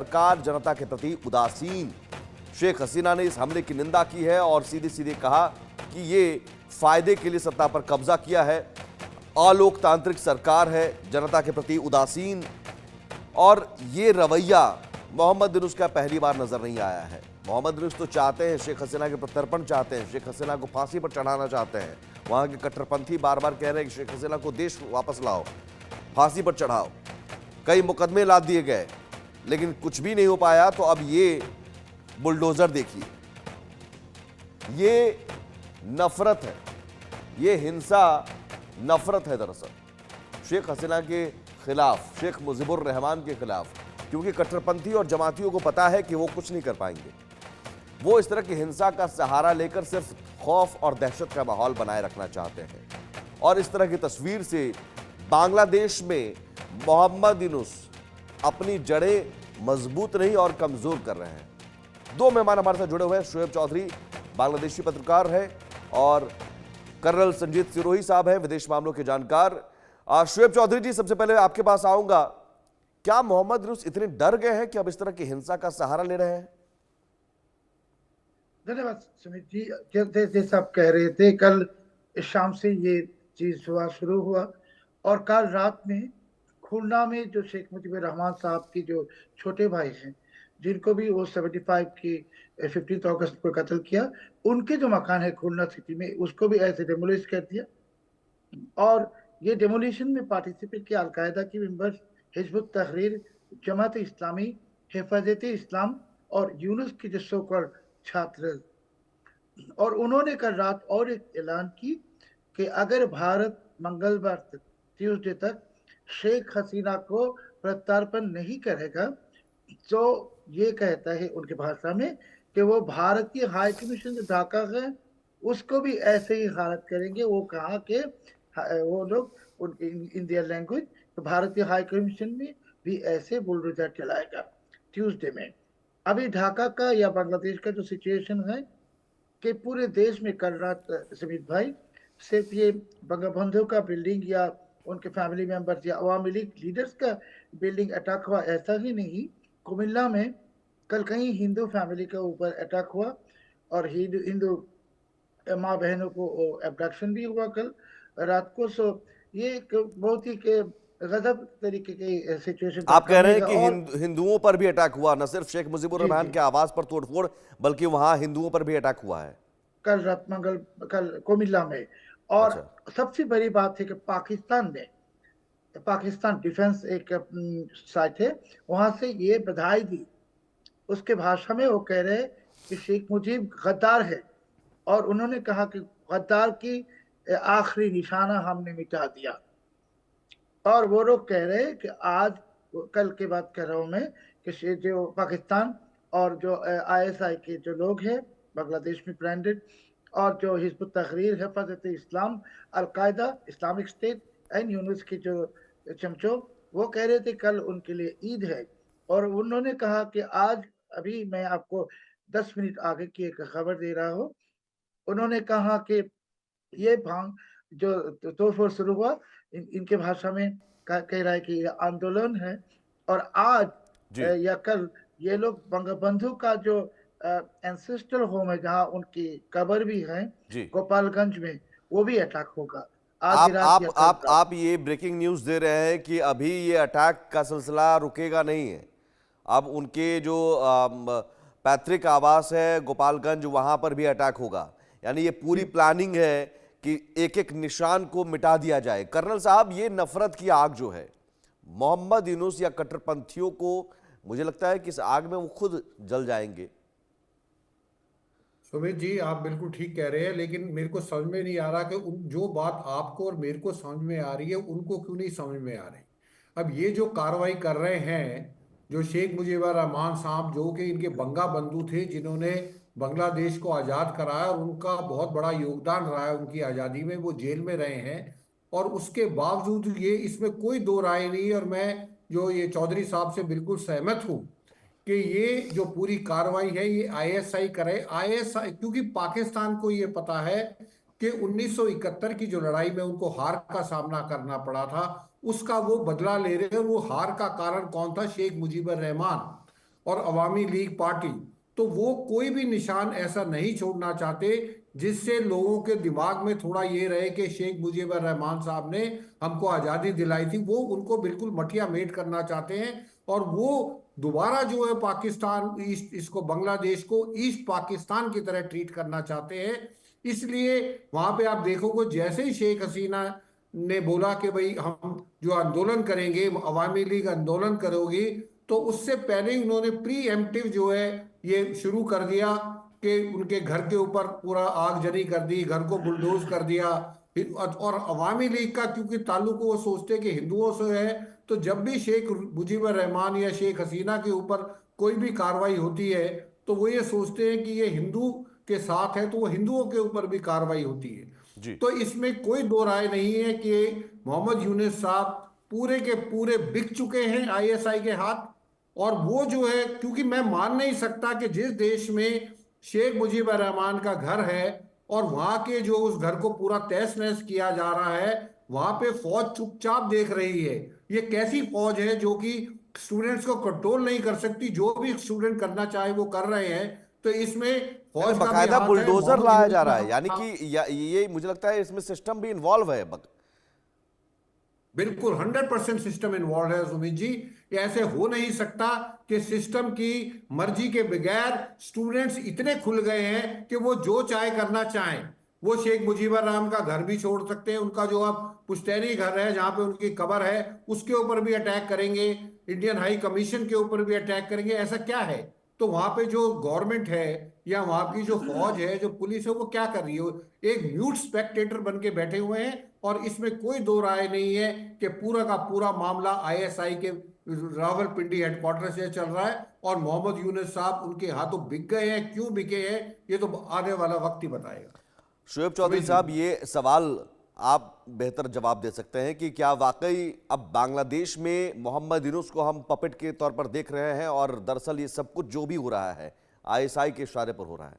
सरकार जनता के प्रति उदासीन। शेख हसीना ने इस हमले की निंदा की है और सीधे सीधे कहा कि ये फायदे के लिए सत्ता पर कब्जा किया है, अलोकतांत्रिक सरकार है, जनता के प्रति उदासीन। और ये रवैया मोहम्मद यूनुस का पहली बार नजर नहीं आया है। मोहम्मद यूनुस तो चाहते हैं, शेख हसीना के प्रत्यर्पण चाहते हैं, शेख हसीना को फांसी पर चढ़ाना चाहते हैं। वहां के कट्टरपंथी बार बार कह रहे हैं कि शेख हसीना को देश वापस लाओ, फांसी पर चढ़ाओ। कई मुकदमे लाद दिए गए लेकिन कुछ भी नहीं हो पाया। तो अब ये बुलडोजर देखिए, ये नफरत है, ये हिंसा नफरत है दरअसल शेख हसीना के खिलाफ, शेख मुजीबुर रहमान के खिलाफ, क्योंकि कट्टरपंथी और जमातियों को पता है कि वो कुछ नहीं कर पाएंगे। वो इस तरह की हिंसा का सहारा लेकर सिर्फ खौफ और दहशत का माहौल बनाए रखना चाहते हैं। और इस तरह की तस्वीर से बांग्लादेश में मोहम्मद यूनुस अपनी जड़ें मजबूत नहीं और कमजोर कर रहे हैं। दो मेहमान हमारे साथ जुड़े हुए हैं। शुएब चौधरी बांग्लादेशी पत्रकार है और कर्नल संजीत सिरोही साहब हैं, विदेश मामलों के जानकार। शुएब चौधरी जी, सबसे पहले आपके पास आऊंगा। क्या मोहम्मद यूनुस इतने डर गए हैं कि अब इस तरह की हिंसा का सहारा ले रहे हैं? धन्यवाद सुमित जी। जैसे आप कह रहे थे, कल शाम से ये चीज हुआ शुरू हुआ और कल रात में खुलना में जो शेख मुजीबुर रहमान साहब की जो छोटे भाई हैं, जिनको भी वो 75 की 15 अगस्त को कत्ल किया, उनके जो मकान है खुलना सिटी में, उसको भी ऐसे डेमोलिश कर दिया। और ये डेमोलिशन में पार्टिसिपेट किया अलकायदा की मेंबर्स, हिजबुत तहरीर, जमात इस्लामी, हिफाजत इस्लाम और यूनुस के जो सो कॉल्ड छात्र। और उन्होंने कल रात और एक ऐलान की कि अगर भारत मंगलवार तक, ट्यूसडे तक शेख हसीना को प्रत्यार्पण नहीं करेगा, तो ये कहता है उनकी भाषा में कि वो भारतीय हाई कमीशन जो ढाका है उसको भी ऐसे ही हालत करेंगे। वो कहा कि वो लोग इन दियर लैंग्वेज, तो भारतीय हाई कमीशन में भी ऐसे बुलडोजर चलाएगा ट्यूसडे में। अभी ढाका का या बांग्लादेश का जो सिचुएशन है कि पूरे देश में कल रात सुमित भाई, सिर्फ ये बंगबंधु का बिल्डिंग या उनके फैमिली मेंबर्स या अवामी लीग लीडर्स का बिल्डिंग अटैक हुआ, ऐसा ही नहीं, कुमिल्ला में कल कहीं हिंदू फैमिली के ऊपर अटैक हुआ और हिंदू हिंदू माँ बहनों को एब्डक्शन भी हुआ कल रात को। सो ये एक बहुत ही के गजब तरीके की सिचुएशन आप कह रहे सामने हैं का। कि और हिंदुओं पर भी अटैक हुआ, न सिर्फ शेख मुजीबुर जी रहमान जी, के आवास पर तोड़फोड़, बल्कि वहां हिंदुओं पर भी अटैक हुआ है। कल रात मंगल कल कोमिल्ला में। और अच्छा। सबसे बड़ी बात है कि पाकिस्तान ने, पाकिस्तान डिफेंस एक साइट है, वहां से ये बधाई दी। उसके भाषा में वो कह रहे हैं कि शेख मुजीब गद्दार है और उन्होंने कहा कि गद्दार की आखिरी निशाना हमने मिटा दिया। और वो लोग कह रहे हैं कि आज, कल की बात कर रहा हूं मैं, कि जो पाकिस्तान और जो आईएसआई के जो लोग हैं बांग्लादेश में ब्रांडेड, और जो Hizb ut Tahrir, Hifazat Islam, Al Qaeda, Islamic State and Yunus के जो चमचो, वो कह रहे थे कल उनके लिए ईद है। और उन्होंने कहा कि आज, अभी मैं आपको 10 मिनट आगे की एक खबर दे रहा हूँ, उन्होंने कहा कि ये भांग जो तोड़फोड़ शुरू हुआ, इनके भाषा में कह रहा है कि ये आंदोलन है। और आज जी या कल ये लोग बंगबंधु का जो एंसेस्ट्रल होम है, जहाँ उनकी कब्र भी है जी। गोपालगंज में, वो भी अटैक होगा आज आप रात आप या कल आप रात। आप ये ब्रेकिंग न्यूज दे रहे हैं कि अभी ये अटैक का सिलसिला रुकेगा नहीं है। अब उनके जो पैतृक आवास है गोपालगंज, वहां पर भी अटैक होगा। यानी ये पूरी जी प्लानिंग है कि एक एक निशान को मिटा दिया जाए। कर्नल साहब, ये नफरत की आग जो है, मोहम्मद यूनुस या कट्टरपंथियों को, मुझे लगता है कि इस आग में वो खुद जल जाएंगे। सुमित जी, आप बिल्कुल ठीक कह रहे हैं, लेकिन मेरे को समझ में नहीं आ रहा कि जो बात आपको और मेरे को समझ में आ रही है उनको क्यों नहीं समझ में आ रही। अब ये जो कार्रवाई कर रहे हैं, जो शेख मुजीबुर रहमान साहब, जो कि इनके बंगा बंधु थे, जिन्होंने बांग्लादेश को आज़ाद कराया और उनका बहुत बड़ा योगदान रहा है उनकी आज़ादी में, वो जेल में रहे हैं। और उसके बावजूद ये, इसमें कोई दो राय नहीं, और मैं जो ये चौधरी साहब से बिल्कुल सहमत हूँ कि ये जो पूरी कार्रवाई है ये आईएसआई करे। आईएसआई, क्योंकि पाकिस्तान को ये पता है कि 1971 की जो लड़ाई में उनको हार का सामना करना पड़ा था, उसका वो बदला ले रहे हैं। वो हार का कारण कौन था? शेख मुजीबुर रहमान। और अवामी लीग पार्टी, तो वो कोई भी निशान ऐसा नहीं छोड़ना चाहते जिससे लोगों के दिमाग में थोड़ा ये रहे कि शेख मुजीबुर रहमान साहब ने हमको आज़ादी दिलाई थी। वो उनको बिल्कुल मटिया मेट करना चाहते हैं और वो दोबारा जो है पाकिस्तान ईस्ट, इसको बांग्लादेश को ईस्ट पाकिस्तान की तरह ट्रीट करना चाहते हैं। इसलिए वहां पे आप देखोगे जैसे ही शेख हसीना ने बोला कि भाई हम जो आंदोलन करेंगे, अवामी लीग आंदोलन करोगी, तो उससे पहले ही उन्होंने प्री एम्प्टिव जो है ये शुरू कर दिया कि उनके घर के ऊपर पूरा आगजनी कर दी, घर को बुलडोज कर दिया। और अवामी लीग का क्योंकि ताल्लुक वो सोचते कि हिंदुओं से है, तो जब भी शेख मुजीबुर रहमान या शेख हसीना के ऊपर कोई भी कार्रवाई होती है तो वो ये सोचते हैं कि ये हिंदू के साथ है, तो वो हिंदुओं के ऊपर भी कार्रवाई होती है। जी। तो इसमें कोई दो राय नहीं है कि मोहम्मद यूनुस साहब पूरे के पूरे बिक चुके हैं आईएसआई के हाथ। और वो जो है, क्योंकि मैं मान नहीं सकता कि जिस देश में शेख मुजीबुर रहमान का घर है और वहां के जो उस घर को पूरा तहस नहस किया जा रहा है, वहां पे फौज चुपचाप देख रही है। ये कैसी फौज है जो कि स्टूडेंट्स को कंट्रोल नहीं कर सकती, जो भी स्टूडेंट करना चाहे वो कर रहे हैं। तो इसमें यानी फौज का भी बकायदा हाथ है, बुलडोजर मोहम्मद लाया यूनुस जा रहा है, का यानी कि ये मुझे लगता है इसमें सिस्टम भी इन्वॉल्व है। बिल्कुल 100% सिस्टम इन्वॉल्व है सुमित जी। ये ऐसे हो नहीं सकता कि सिस्टम की मर्जी के बगैर स्टूडेंट्स इतने खुल गए हैं कि वो जो चाहे करना चाहें। वो शेख मुजीबुर रहमान का घर भी छोड़ सकते हैं, उनका जो अब पुश्तैनी घर है जहां पे उनकी कब्र है उसके ऊपर भी अटैक करेंगे, इंडियन हाई कमीशन के ऊपर भी अटैक करेंगे। ऐसा क्या है? तो वहां पे जो गवर्नमेंट है या वहां की जो फौज है, जो पुलिस है, वो क्या कर रही है? एक म्यूट स्पेक्टेटर बन के बैठे हुए हैं। और इसमें कोई दो राय नहीं है कि पूरा का पूरा मामला आईएसआई के रावलपिंडी हेडक्वार्टर से चल रहा है और मोहम्मद यूनुस साहब उनके हाथों बिक गए हैं। क्यों बिके हैं ये तो आने वाला वक्त ही बताएगा। शोएब चौधरी सुमित जी, साहब, ये सवाल आप बेहतर जवाब दे सकते हैं कि क्या वाकई अब बांग्लादेश में मोहम्मद यूनुस को हम पपेट के तौर पर देख रहे हैं और दरअसल ये सब कुछ जो भी हो रहा है आईएसआई के इशारे पर हो रहा है?